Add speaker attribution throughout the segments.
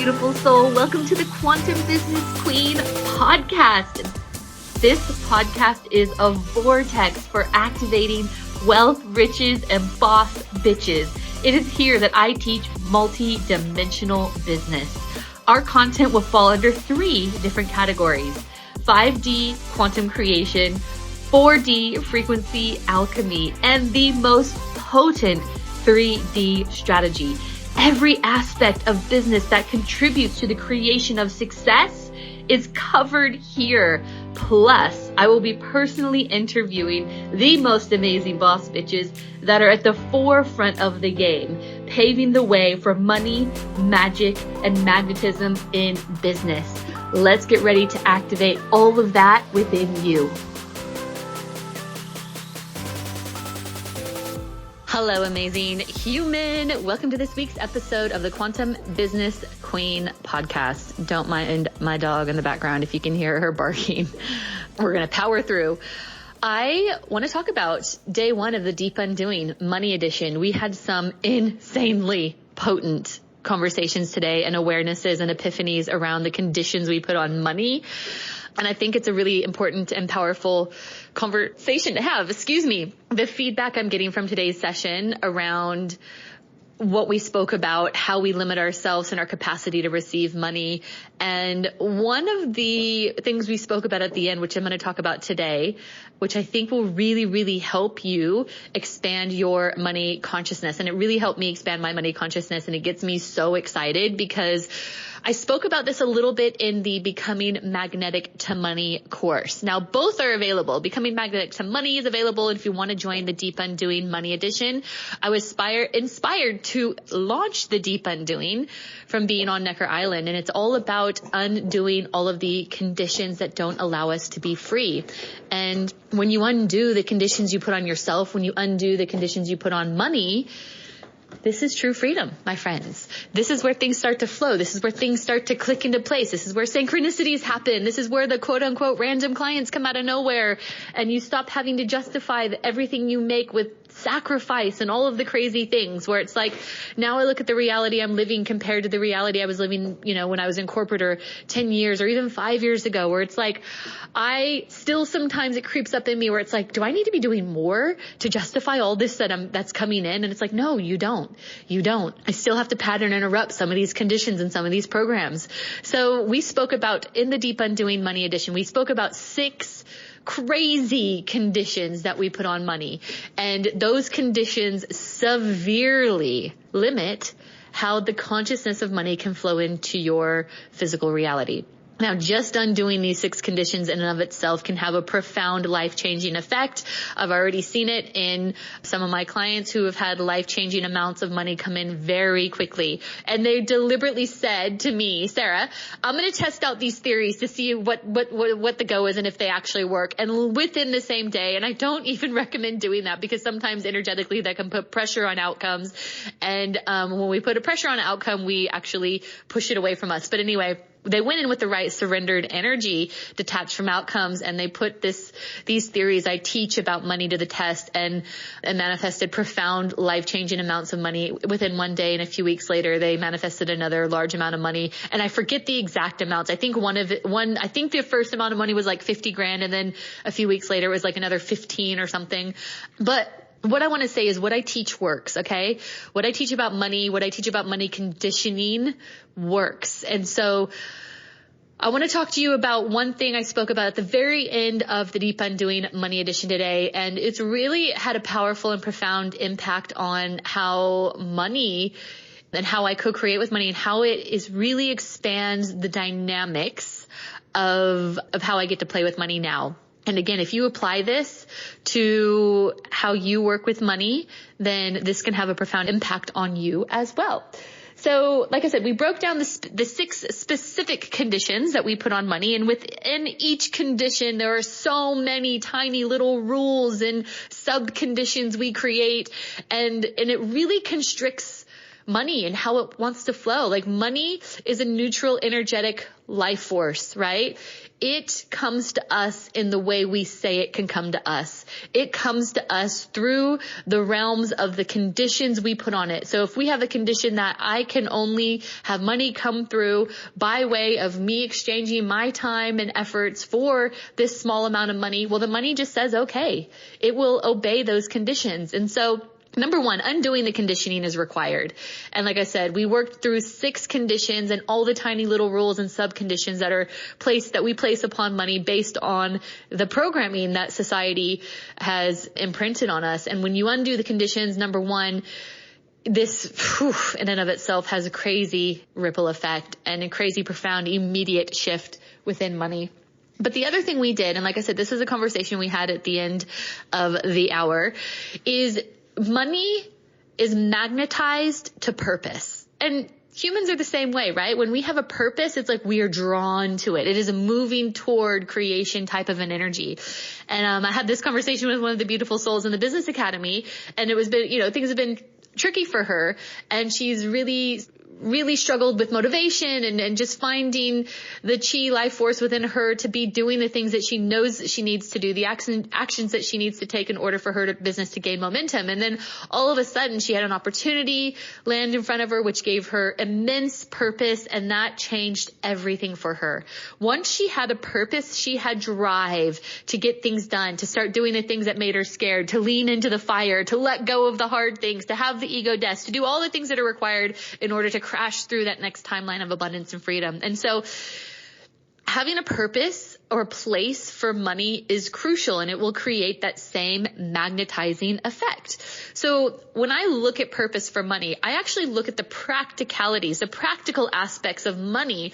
Speaker 1: beautiful soul. Welcome to the Quantum Business Queen podcast. This podcast is a vortex for activating wealth, riches, and boss bitches. It is here that I teach multi-dimensional business. Our content will fall under 3 different categories: 5D quantum creation, 4D frequency alchemy, and the most potent 3D strategy. Every aspect of business that contributes to the creation of success is covered here. Plus, I will be personally interviewing the most amazing boss bitches that are at the forefront of the game, paving the way for money, magic, and magnetism in business. Let's get ready to activate all of that within you. Hello, amazing human. Welcome to this week's episode of the Quantum Business Queen podcast. Don't mind my dog in the background if you can hear her barking. We're going to power through. I want to talk about day 1 of the Deep Undoing Money Edition. We had some insanely potent conversations today and awarenesses and epiphanies around the conditions we put on money. And I think it's a really important and powerful conversation to have. The feedback I'm getting from today's session around what we spoke about, how we limit ourselves and our capacity to receive money. And one of the things we spoke about at the end, which I'm going to talk about today, which I think will really, really help you expand your money consciousness. And it really helped me expand my money consciousness. And it gets me so excited because I spoke about this a little bit in the Becoming Magnetic to Money course. Now, both are available. Becoming Magnetic to Money is available if you want to join the Deep Undoing Money Edition. I was inspired to launch the Deep Undoing from being on Necker Island, and it's all about undoing all of the conditions that don't allow us to be free. And when you undo the conditions you put on yourself, when you undo the conditions you put on money, this is true freedom, my friends. This is where things start to flow. This is where things start to click into place. This is where synchronicities happen. This is where the quote unquote random clients come out of nowhere and you stop having to justify everything you make with sacrifice and all of the crazy things, where it's like, now I look at the reality I'm living compared to the reality I was living, when I was in corporate, or 10 years or even 5 years ago, where it's like, sometimes it creeps up in me where it's like, do I need to be doing more to justify all this that's coming in? And it's like, no, you don't. I still have to pattern interrupt some of these conditions and some of these programs. So we spoke about, in the Deep Undoing Money Edition, we spoke about 6 crazy conditions that we put on money. And those conditions severely limit how the consciousness of money can flow into your physical reality. Now, just undoing these 6 conditions in and of itself can have a profound life-changing effect. I've already seen it in some of my clients who have had life-changing amounts of money come in very quickly. And they deliberately said to me, Sarah, I'm going to test out these theories to see what the go is and if they actually work. And within the same day, and I don't even recommend doing that because sometimes energetically that can put pressure on outcomes. And when we put a pressure on an outcome, we actually push it away from us. But anyway, they went in with the right surrendered energy, detached from outcomes, and they put these theories I teach about money to the test and manifested profound life-changing amounts of money within one day. And a few weeks later, they manifested another large amount of money. And I forget the exact amounts. I think the first amount of money was like 50 grand. And then a few weeks later, it was like another 15 or something. But what I want to say is what I teach works, okay? What I teach about money, what I teach about money conditioning works. And so I want to talk to you about one thing I spoke about at the very end of the Deep Undoing Money Edition today. And it's really had a powerful and profound impact on how money and how I co-create with money and how it is really expands the dynamics of how I get to play with money now. And again, if you apply this to how you work with money, then this can have a profound impact on you as well. So like I said, we broke down the 6 specific conditions that we put on money. And within each condition, there are so many tiny little rules and sub conditions we create. And it really constricts money and how it wants to flow. Like money is a neutral, energetic life force, right? it comes to us in the way we say it can come to us. It comes to us through the realms of the conditions we put on it. So if we have a condition that I can only have money come through by way of me exchanging my time and efforts for this small amount of money, well, the money just says, okay, it will obey those conditions. And so number one, undoing the conditioning is required. And like I said, we worked through 6 conditions and all the tiny little rules and sub-conditions that we place upon money based on the programming that society has imprinted on us. And when you undo the conditions, number one, this in and of itself has a crazy ripple effect and a crazy, profound, immediate shift within money. But the other thing we did, and like I said, this is a conversation we had at the end of the hour, is money is magnetized to purpose. And humans are the same way, right? When we have a purpose, it's like we are drawn to it. It is a moving toward creation type of an energy. And I had this conversation with one of the beautiful souls in the Business Academy, and things have been tricky for her, and she's really struggled with motivation and just finding the chi life force within her to be doing the things that she knows that she needs to do, the actions that she needs to take in order for her business to gain momentum. And then all of a sudden she had an opportunity land in front of her, which gave her immense purpose, and that changed everything for her. Once she had a purpose, she had drive to get things done, to start doing the things that made her scared, to lean into the fire, to let go of the hard things, to have the ego deaths, to do all the things that are required in order to crash through that next timeline of abundance and freedom. And so having a purpose or a place for money is crucial, and it will create that same magnetizing effect. So when I look at purpose for money, I actually look at the practicalities, the practical aspects of money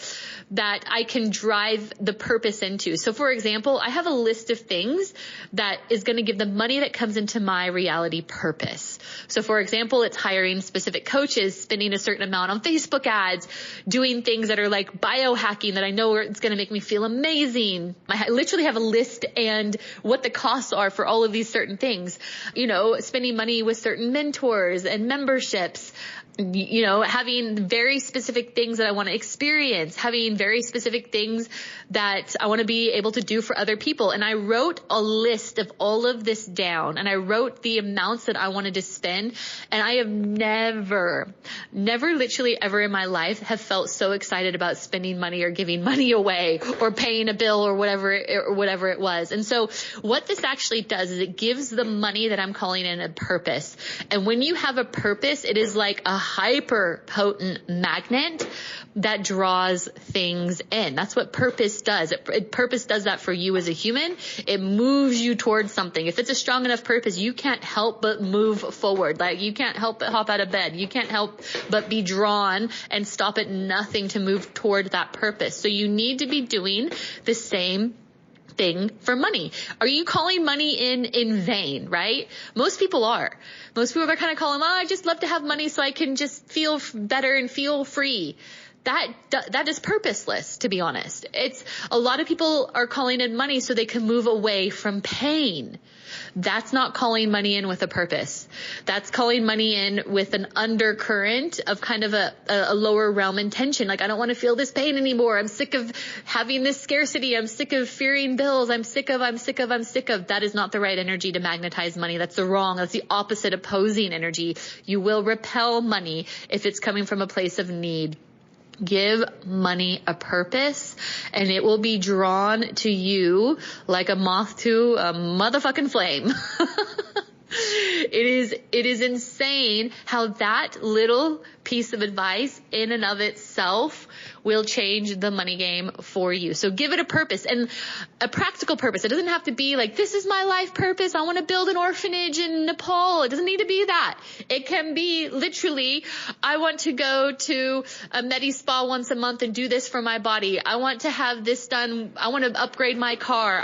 Speaker 1: that I can drive the purpose into. So for example, I have a list of things that is going to give the money that comes into my reality purpose. So for example, it's hiring specific coaches, spending a certain amount on Facebook ads, doing things that are like biohacking that I know it's going to make me feel amazing. I literally have a list and what the costs are for all of these certain things, spending money with certain mentors and memberships, having very specific things that I want to experience, having very specific things that I want to be able to do for other people. And I wrote a list of all of this down, and I wrote the amounts that I wanted to spend. And I have never literally ever in my life have felt so excited about spending money or giving money away or paying a bill or whatever it was. And so what this actually does is it gives the money that I'm calling in a purpose. And when you have a purpose, it is like a hyper potent magnet that draws things in. That's what purpose does. Purpose does that for you as a human. It moves you towards something. If it's a strong enough purpose, you can't help but move forward. Like you can't help but hop out of bed. You can't help but be drawn and stop at nothing to move toward that purpose. So you need to be doing the same thing for money. Are you calling money in vain, right? Most people are. Most people are kind of calling, I just love to have money so I can just feel better and feel free. That is purposeless, to be honest. It's a lot of people are calling in money so they can move away from pain. That's not calling money in with a purpose. That's calling money in with an undercurrent of kind of a lower realm intention. Like, I don't want to feel this pain anymore. I'm sick of having this scarcity. I'm sick of fearing bills. I'm sick of. That is not the right energy to magnetize money. That's the opposite, opposing energy. You will repel money if it's coming from a place of need. Give money a purpose, and it will be drawn to you like a moth to a motherfucking flame. It is insane how that little piece of advice in and of itself will change the money game for you. So give it a purpose, and a practical purpose. It doesn't have to be like, this is my life purpose. I want to build an orphanage in Nepal. It doesn't need to be that. It can be literally, I want to go to a Medi Spa once a month and do this for my body. I want to have this done. I want to upgrade my car.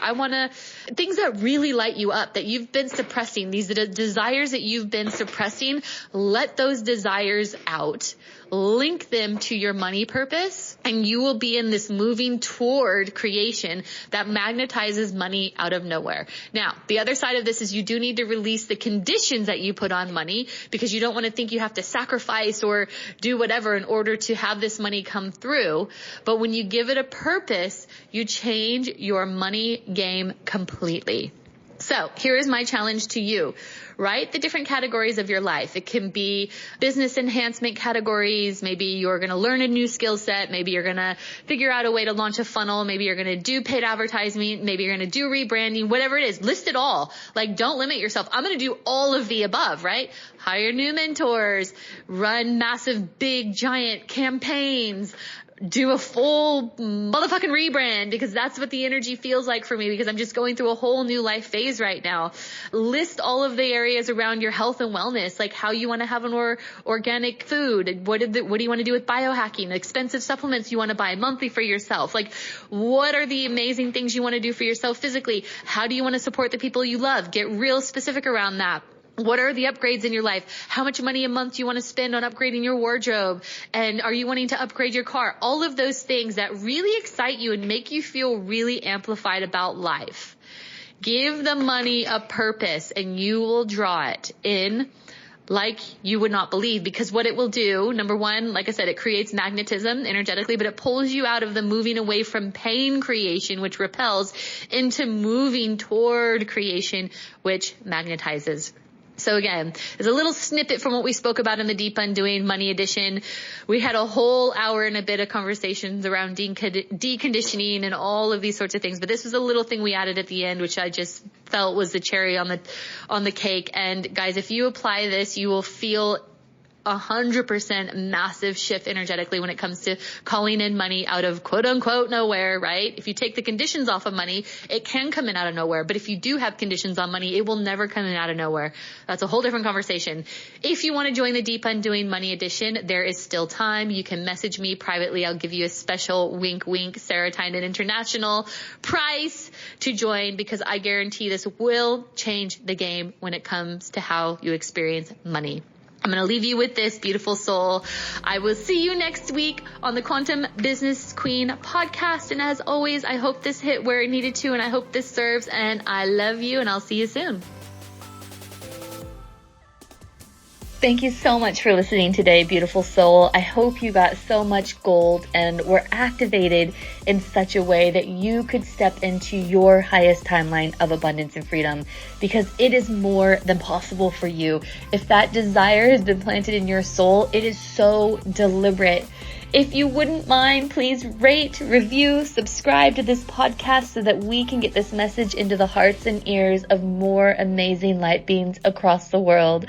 Speaker 1: Things that really light you up, that you've been suppressing, these desires that you've been suppressing, let those desires out. out, link them to your money purpose, and you will be in this moving toward creation that magnetizes money out of nowhere. Now, the other side of this is you do need to release the conditions that you put on money, because you don't want to think you have to sacrifice or do whatever in order to have this money come through. But when you give it a purpose, you change your money game completely. So here is my challenge to you. Write the different categories of your life. It can be business enhancement categories. Maybe you're going to learn a new skill set. Maybe you're going to figure out a way to launch a funnel. Maybe you're going to do paid advertising. Maybe you're going to do rebranding, whatever it is. List it all. Like, don't limit yourself. I'm going to do all of the above, right? Hire new mentors, run massive, big, giant campaigns, do a full motherfucking rebrand, because that's what the energy feels like for me, because I'm just going through a whole new life phase right now. List all of the areas around your health and wellness, like how you want to have an organic food. What do you want to do with biohacking? Expensive supplements you want to buy monthly for yourself. Like, what are the amazing things you want to do for yourself physically? How do you want to support the people you love? Get real specific around that. What are the upgrades in your life? How much money a month do you want to spend on upgrading your wardrobe? And are you wanting to upgrade your car? All of those things that really excite you and make you feel really amplified about life. Give the money a purpose, and you will draw it in like you would not believe, because what it will do, number one, like I said, it creates magnetism energetically, but it pulls you out of the moving away from pain creation, which repels, into moving toward creation, which magnetizes. So again, there's a little snippet from what we spoke about in the Deep Undoing Money Edition. We had a whole hour and a bit of conversations around deconditioning and all of these sorts of things. But this was a little thing we added at the end, which I just felt was the cherry on the cake. And guys, if you apply this, you will feel 100% massive shift energetically when it comes to calling in money out of quote unquote nowhere, right? If you take the conditions off of money, it can come in out of nowhere. But if you do have conditions on money, it will never come in out of nowhere. That's a whole different conversation. If you want to join the Deep Undoing Money Edition, there is still time. You can message me privately. I'll give you a special wink, wink, Sarah Tynan International price to join, because I guarantee this will change the game when it comes to how you experience money. I'm going to leave you with this, beautiful soul. I will see you next week on the Quantum Business Queen podcast. And as always, I hope this hit where it needed to, and I hope this serves, and I love you, and I'll see you soon. Thank you so much for listening today, beautiful soul. I hope you got so much gold and were activated in such a way that you could step into your highest timeline of abundance and freedom, because it is more than possible for you. If that desire has been planted in your soul, it is so deliberate. If you wouldn't mind, please rate, review, subscribe to this podcast so that we can get this message into the hearts and ears of more amazing light beings across the world.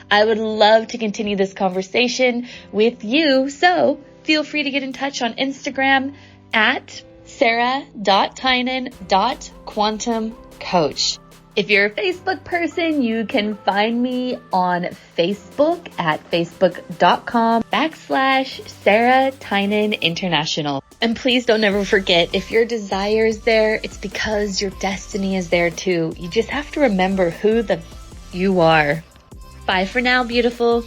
Speaker 1: I would love to continue this conversation with you, so feel free to get in touch on Instagram at sarah.tynan.quantumcoach. If you're a Facebook person, you can find me on Facebook at facebook.com/Sarah Tynan International. And please don't ever forget, if your desire is there, it's because your destiny is there too. You just have to remember who you are. Bye for now, beautiful.